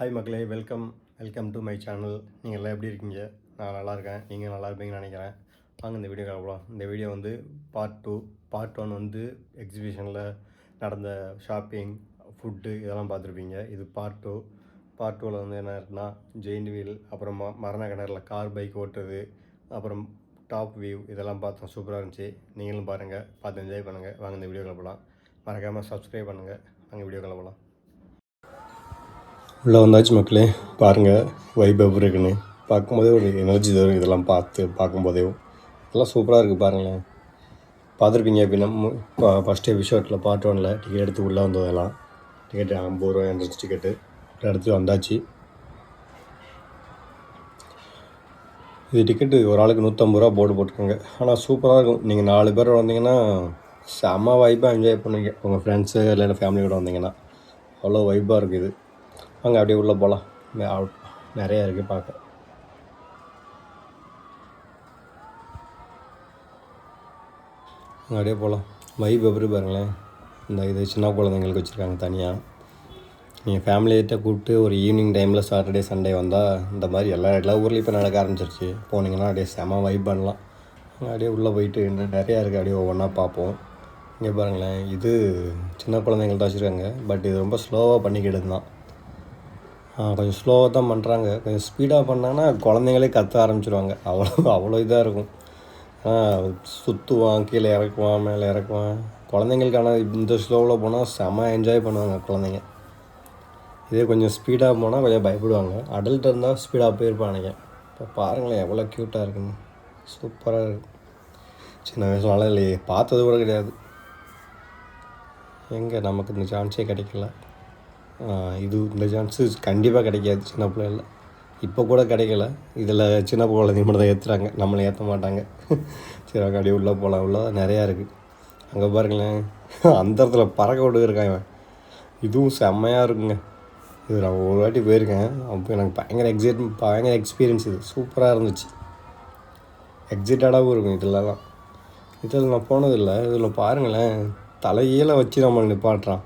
Hi மக்களே, welcome to my channel. நீங்கள் எல்லாம் எப்படி இருக்கீங்க? நான் நல்லா இருக்கேன். நீங்கள் நல்லா இருப்பீங்கன்னு நினைக்கிறேன். வாங்க இந்த வீடியோ கிளம்பலாம். இந்த வீடியோ வந்து பார்ட் 1 வந்து எக்ஸிபிஷனில் நடந்த ஷாப்பிங், ஃபுட்டு இதெல்லாம் பார்த்துருப்பீங்க. இது பார்ட் 2வில் வந்து என்ன இருக்குன்னா, ஜெயிண்ட் வீல், அப்புறம் மரண கிணறுல கார் பைக் ஓட்டுறது, அப்புறம் டாப் வியூ இதெல்லாம் பார்த்தோம். சூப்பராக இருந்துச்சு. நீங்களும் பாருங்கள், பார்த்து என்ஜாய் பண்ணுங்கள். வாங்க இந்த வீடியோ கிளம்பலாம். மறக்காமல் சப்ஸ்கிரைப் பண்ணுங்கள். வாங்க வீடியோ கிளம்பலாம். உள்ளே வந்தாச்சு மக்களே. பாருங்கள் வைப் எப்படி இருக்குன்னு. பார்க்கும்போதே ஒரு எனர்ஜி தரும். இதெல்லாம் பார்க்கும்போதே இதெல்லாம் சூப்பராக இருக்குது. பாருங்களேன், பார்த்துருப்பீங்க. அப்படின்னா ஃபஸ்ட்டு எபிசோடில் பார்ட் 1ல் டிக்கெட் எடுத்து உள்ளே வந்ததெல்லாம் டிக்கெட்டு 50 ரூபா என்ட்ரன்ஸ் டிக்கெட்டு எடுத்து வந்தாச்சு. இது டிக்கெட்டு ஒரு ஆளுக்கு 150 ரூபா போட்டுக்கோங்க. ஆனால் சூப்பராக இருக்கும். நீங்கள் 4 பேர் வந்தீங்கன்னா செம்ம வைப்பாக என்ஜாய் பண்ணுவீங்க. உங்கள் ஃப்ரெண்ட்ஸு இல்லைன்னா ஃபேமிலியோடு வந்தீங்கன்னா அவ்வளோ வைப்பாக இருக்குது. இது அங்கே அப்படியே உள்ளே போகலாம். நிறையா இருக்குது பார்க்க. அங்கே அப்படியே போகலாம். வைப் எப்படி பாருங்களேன். இது சின்ன குழந்தைங்களுக்கு வச்சுருக்காங்க தனியாக. நீங்கள் ஃபேமிலியிட்ட கூப்பிட்டு ஒரு ஈவினிங் டைமில் சாட்டர்டே சண்டே வந்தால் இந்த மாதிரி எல்லா ஊர்லேயும் இப்போ நடக்க ஆரம்பிச்சிருச்சு. போனீங்கன்னா அப்படியே செம வைப் பண்ணலாம். அங்கே அப்படியே உள்ளே போயிட்டு நிறையா இருக்குது. அப்படியே ஒவ்வொன்றா பார்ப்போம். இங்கே பாருங்களேன், இது சின்ன குழந்தைங்கள்ட்ட வச்சுருக்காங்க. பட் இது ரொம்ப ஸ்லோவாக பண்ணிக்கிட்டு தான். கொஞ்சம் ஸ்லோவாக தான் பண்ணுறாங்க. கொஞ்சம் ஸ்பீடாக பண்ணாங்கன்னா குழந்தைங்களே கற்ற ஆரம்பிச்சிடுவாங்க. அவ்வளோ இதாக இருக்கும். சுற்றுவான், கீழே இறக்குவான், மேலே இறக்குவான். குழந்தைங்களுக்கான இந்த ஸ்லோவில் போனால் செம்ம என்ஜாய் பண்ணுவாங்க குழந்தைங்க. இதே கொஞ்சம் ஸ்பீடாக போனால் கொஞ்சம் பயப்படுவாங்க. அடல்ட் இருந்தால் ஸ்பீடாக போயிருப்பானுங்க. இப்போ பாருங்களேன் எவ்வளோ க்யூட்டாக இருக்குன்னு. சூப்பராக இருக்குது. சின்ன வயசுனால இல்லையே, பார்த்தது கூட கிடையாது. எங்கே நமக்கு இந்த சான்ஸே கிடைக்கல. இந்த சான்ஸு கண்டிப்பாக கிடைக்காது சின்ன பிள்ளைகளில். இப்போ கூட கிடைக்கல. இதில் சின்ன குழந்தைங்க மட்டும் தான் ஏற்றுறாங்க, நம்மளை ஏற்ற மாட்டாங்க. சரி, அப்படியே உள்ளே போகலாம். உள்ள நிறையா இருக்குது. அங்கே பாருங்களேன், அந்த இடத்துல பறக்க விட்டு இருக்காங்க. இதுவும் செம்மையாக இருக்குங்க. இது நான் ஒரு வாட்டி போயிருக்கேன். அப்போ எனக்கு பயங்கர எக்ஸ்பீரியன்ஸ். இது சூப்பராக இருந்துச்சு. எக்ஸைட்டடாகவும் இருக்கும். இதில் நான் போனதில்லை. இதில் பாருங்களேன், தலையீழ வச்சு நம்மளை நிப்பாட்டுறான்.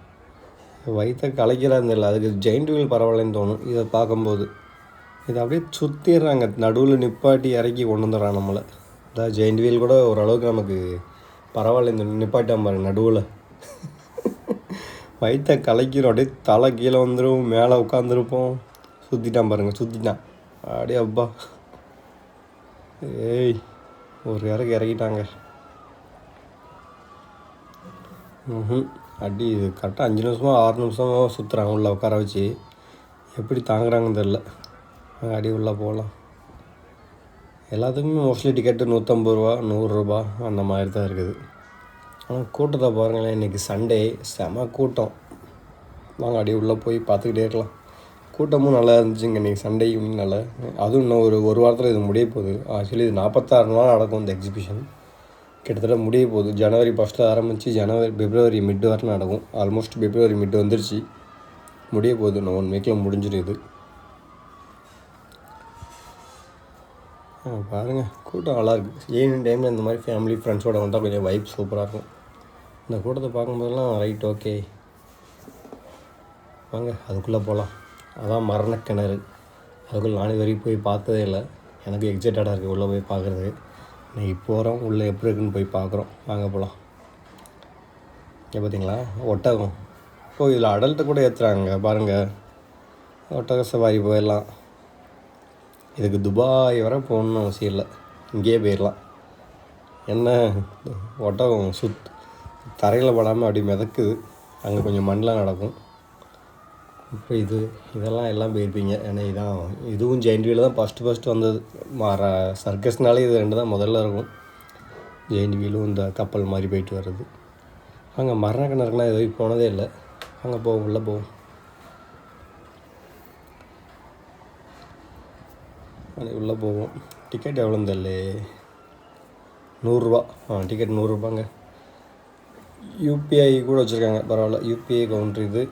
வயிற்ற கலைக்கிறான்னு இல்லை, அதுக்கு ஜெயிண்ட் வீல் பரவாயில்லைன்னு தோணும் இதை பார்க்கும்போது. இதை அப்படியே சுற்றிடுறாங்க, நடுவில் நிப்பாட்டி இறக்கி கொண்டு வந்துடுறான் நம்மளை. அதான் ஜெயிண்ட் வீல் கூட ஓரளவுக்கு நமக்கு பரவாயில்ல. இந்த நிப்பாட்டான் பாருங்க நடுவில். வயிற்ற கலைக்கிறோம். அப்படியே தலை கீழே வந்துடும், மேலே உட்காந்துருப்போம். சுற்றிட்டான் சுற்றிட்டான். அப்படியே அப்பா, ஏய் ஒரு இறக்கிட்டாங்க. அடி இது கரெக்டாக 5 நிமிஷமோ 6 நிமிஷமோ சுற்றுறாங்க உள்ளே உட்கார வச்சு. எப்படி தாங்குறாங்கன்னு தெரில. அடி உள்ளே போகலாம். எல்லாத்துக்குமே மோஸ்ட்லி டிக்கெட்டு 150 ரூபா 100 ரூபா அந்த மாதிரி தான் இருக்குது. ஆனால் கூட்டத்தை பாருங்களேன், இன்றைக்கி சண்டே செம கூட்டம். நாங்கள் அடி உள்ளே போய் பார்த்துக்கிட்டே இருக்கலாம். கூட்டமும் நல்லா இருந்துச்சுங்க இன்றைக்கி சண்டே ஈவினிங். நல்லா, அதுவும் இன்னும் ஒரு வாரத்தில் இது முடிய போகுது. ஆக்சுவலி இது 46 நாள் நடக்கும் இந்த எக்ஸிபிஷன். கிட்டத்தட்ட முடிய போகுது. ஜனவரி 1 ஆரம்பித்து பிப்ரவரி மிட் வரை நடக்கும். ஆல்மோஸ்ட் பிப்ரவரி மிட் வந்துருச்சு. முடிய போகுது. இன்னும் 1 வீக்கில் முடிஞ்சிடுது. பாருங்கள், கூட்டம் நல்லாயிருக்கு. ஈவினிங் டைமில் இந்த மாதிரி ஃபேமிலி ஃப்ரெண்ட்ஸோடு வந்தால் கொஞ்சம் வைப் சூப்பராக இருக்கும். இந்த கூட்டத்தை பார்க்கும்போதெல்லாம் ரைட், ஓகே வாங்க அதுக்குள்ளே போகலாம். அதான் மரண கிணறு. அதுக்குள்ளே நானே வரைக்கும் போய் பார்த்ததே இல்லை. எனக்கு எக்ஸைட்டடாக இருக்குது உள்ளே போய் பார்க்குறதுக்கு. இன்றைக்கி போகிறோம், உள்ளே எப்படி இருக்குன்னு போய் பார்க்குறோம். வாங்க போகலாம். இங்கே பார்த்தீங்களா ஒட்டகம். இதில் அடல்ட்டு கூட ஏற்றுறாங்க பாருங்கள். ஒட்டக சவாரி போயிடலாம். இதுக்கு துபாய் வரை போகணுன்னு அவசியம் இல்லை, இங்கேயே போயிடலாம். என்ன ஒட்டகம் தரையில் படாமல் அப்படி மிதக்குது. அங்கே கொஞ்சம் மண்ணில் நடக்கும். இப்போ இதெல்லாம் எல்லாம் போயிருப்பீங்க. ஏன்னா இதுவும் ஜெயிண்ட் வீல் தான் ஃபஸ்ட்டு வந்தது. சர்க்கஸ்னாலே இது 2 தான் முதல்ல இருக்கும். ஜெயிண்ட் வீலும் இந்த கப்பல் மாதிரி போயிட்டு வர்றது. அங்கே மரண கிணறுக்குலாம் இது வரைக்கும் போனதே இல்லை. அங்கே போவோம், உள்ளே போவோம். உள்ளே போவோம். டிக்கெட் எவ்வளோன்னு தெரியல. 100 ரூபா. டிக்கெட் 100 ரூபாங்க. யூபிஐ கூட வச்சுருக்காங்க, பரவாயில்ல. யூபிஐ கவுண்ட்ரு இது.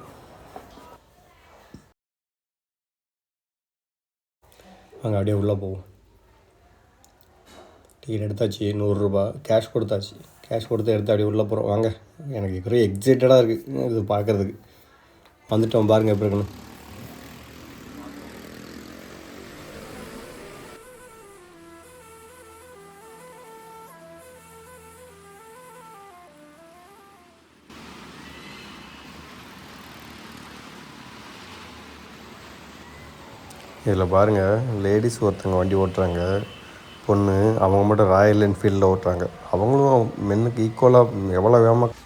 அங்கே அப்படியே உள்ளே போவோம். டிக்கெட் எடுத்தாச்சு, 100 ரூபா கேஷ் கொடுத்தாச்சு. கேஷ் கொடுத்து எடுத்து அப்படியே உள்ளே போகிறோம். வாங்க, எனக்கு இருக்கிற எக்ஸைட்டடாக இருக்குது இது பார்க்குறதுக்கு. வந்துட்டோம் பாருங்கள் எப்படி இருக்குன்னு. இதில் பாருங்கள், லேடிஸ் ஒருத்தங்க வண்டி ஓட்டுறாங்க, பொண்ணு. அவங்க மட்டும் ராயல் என்ஃபீல்டில் ஓட்டுறாங்க. அவங்களும் மென்னுக்கு ஈக்குவலாக எவ்வளோ வேகமாக.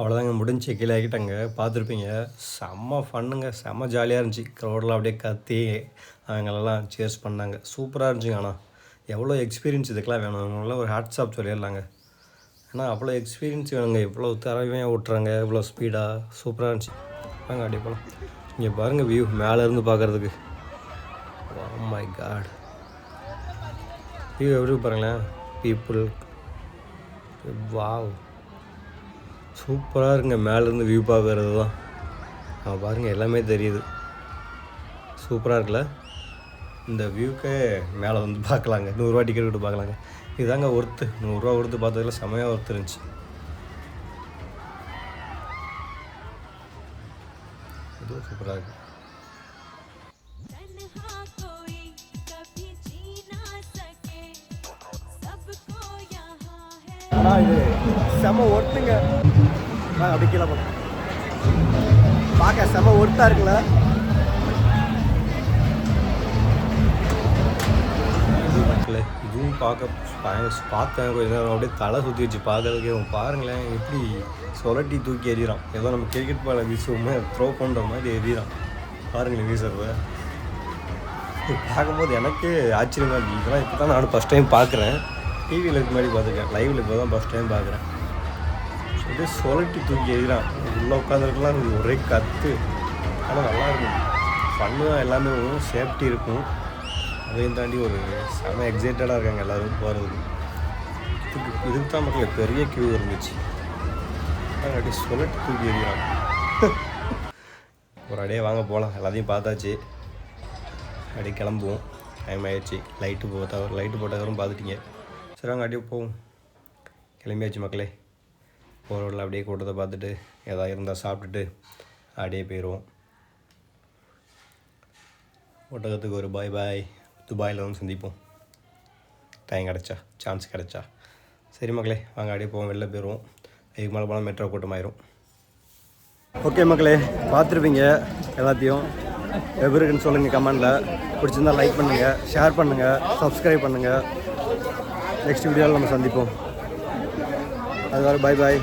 அவ்வளோதாங்க, முடிஞ்சு கீழே ஆகிட்டாங்க. பார்த்துருப்பீங்க, செம்ம ஃபன்னுங்க, செம்ம ஜாலியாக இருந்துச்சு. க்ரௌடில் அப்படியே கத்தி அவங்களெல்லாம் சேர்ஸ் பண்ணாங்க. சூப்பராக இருந்துச்சுங்க. ஆனால் எவ்வளோ எக்ஸ்பீரியன்ஸ் இதுக்கெலாம் வேணும், அவங்களாம் ஒரு ஹேட்ஸ் ஆஃப் சொல்லிடலாங்க. ஏன்னா அவ்வளோ எக்ஸ்பீரியன்ஸ் வேணுங்க. இவ்வளோ திறமையாக ஓட்டுறாங்க, இவ்வளோ ஸ்பீடாக. சூப்பராக இருந்துச்சு. வாங்க அப்படியே போகலாம். இங்கே பாருங்கள் வியூ மேலேருந்து பார்க்குறதுக்கு. ஓ மை காட், வியூ எப்படி பாருங்களேன். பீப்புள், வாவ், சூப்பராக இருக்குங்க. மேலேருந்து வியூ பார்க்குறது தான் பாருங்கள், எல்லாமே தெரியுது. சூப்பராக இருக்குல்ல. இந்த வியூக்கே மேலே வந்து பார்க்கலாங்க. 100 ரூபா டிக்கெட் விட்டு பார்க்கலாங்க. இதுதாங்க ஒர்த்து. 100 ரூபா கொடுத்து பார்த்ததில் செமையாக ஒர்த்து இருந்துச்சு. இதுவும் சூப்பராக இருக்குது. ஆனால் இது செம ஒர்த்துங்க. அப்படி கீழே போகலாம். பார்க்க செம ஒர்த்தாக இருக்குல்ல. இதுவும் பார்த்தேன் கொஞ்சம் நேரம் அப்படியே தலை சுற்றி வச்சு பார்க்கறதுக்கு. பாருங்களேன் எப்படி சொலட்டி தூக்கி எறிகிறான். ஏதோ நம்ம கிரிக்கெட் பாலை வீசுவோமே த்ரோ பண்ணுற மாதிரி எறிகிறான். பாருங்களேன் வீசுறத பார்க்கும்போது எனக்கு ஆச்சரியமாக இருக்குது. இதெல்லாம் இப்போ தான் நானும் ஃபஸ்ட் டைம் பார்க்குறேன். டிவியில் இருக்க மாதிரி பார்த்துருக்கேன், லைவில் இப்போ தான் ஃபஸ்ட் டைம் பார்க்குறேன். அப்படியே சொலட்டி தூக்கி எறிகிறான். உள்ளே உட்காந்துருக்கலாம், ஒரே கற்று. ஆனால் நல்லாயிருக்கும், ஃபன்னு தான், எல்லாமே சேஃப்டி இருக்கும். அதையும் தாண்டி ஒரு செம எக்ஸைட்டடாக இருக்காங்க எல்லோரும் போகிறதுக்கு. இதுக்கு தான் மக்கள் பெரிய கியூ இருந்துச்சு. அப்படியே சொலட்டி தூக்கி எறிகிறான். ஒரு அடையே வாங்க போகலாம், எல்லாத்தையும் பார்த்தாச்சு. அப்படியே கிளம்புவோம், டைம் ஆகிடுச்சு. லைட்டு போட்டவரும் பார்த்துட்டிங்க. சரி வாங்க அப்படியே போவோம். கிளம்பியாச்சு மக்களே. போகிற ரோட்டில் அப்படியே கூட்டத்தை பார்த்துட்டு எதாவது இருந்தால் சாப்பிட்டுட்டு அப்படியே போயிடுவோம். ஒட்டகத்துக்கு ஒரு பாய் பாய். துபாயில் வந்து சந்திப்போம், டைம் கிடச்சா, சான்ஸ் கிடச்சா. சரி மக்களே வாங்க அப்படியே போவோம், வெளில போயிடுவோம். இதுக்கு மேலே போனால் மெட்ரோ கூட்டமாயிரும். ஓகே மக்களே, பார்த்துருப்பீங்க எல்லாத்தையும். எப்படி இருக்குன்னு சொல்லுங்கள் கமெண்டில். பிடிச்சிருந்தால் லைக் பண்ணுங்கள், ஷேர் பண்ணுங்கள், சப்ஸ்கிரைப் பண்ணுங்கள். நெக்ஸ்ட் வீடியோவில் நம்ம சந்திப்போம். அது வரை பாய் பாய்.